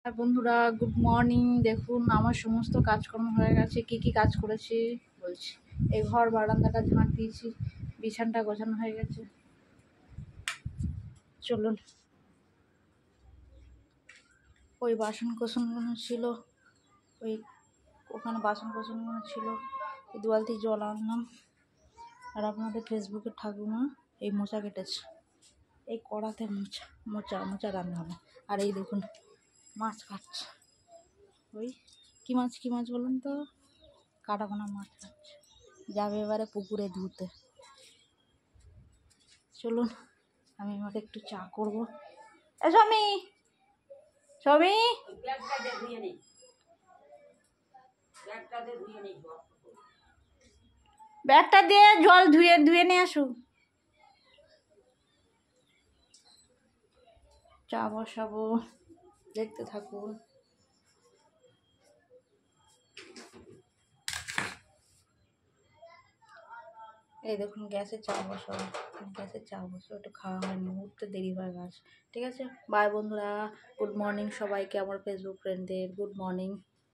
আর বন্ধুরা, good morning. দেখুন আমার সমস্ত কাজকর্ম হয়ে গেছে। কি কি কাজ করেছি বলছি। এই ঘর বারান্দাটা ঝাঁট দিয়েছি, বিছানটা গোছানো হয়ে গেছে। চলুন, ওই বাসন কোসনগুলো ছিল, ওখানে বাসন কোসনগুলো ছিল, এই দু বালতি জল আনলাম। আর আপনাদের ফেসবুকের ঠাকুমা এই মোচা কেটেছে, এই কড়াতে মোচা মোচা মোচা রান্না হবে। আর এই দেখুন মাছ কাটছে। ওই কী মাছ বলুন তো, কাটাপোনা মাছ কাটছে, যাবে এবারে পুকুরে ধুতে। চলুন, আমি আমাকে একটু চা করবো। এ স্বামী, স্বামী, ব্যাগটা দিয়ে জল ধুয়ে ধুয়ে নিয়ে আসুন। চা বসাবো, দেখতে থাকুন। এই দেখুন গ্যাসে চা বসাবো, একটু খাওয়া হয়নি, উঠতে দেরি হয়ে গেছে। ঠিক আছে, বাই বন্ধুরা, গুড মর্নিং সবাইকে, আমার ফেসবুক ফ্রেন্ডদের গুড মর্নিং।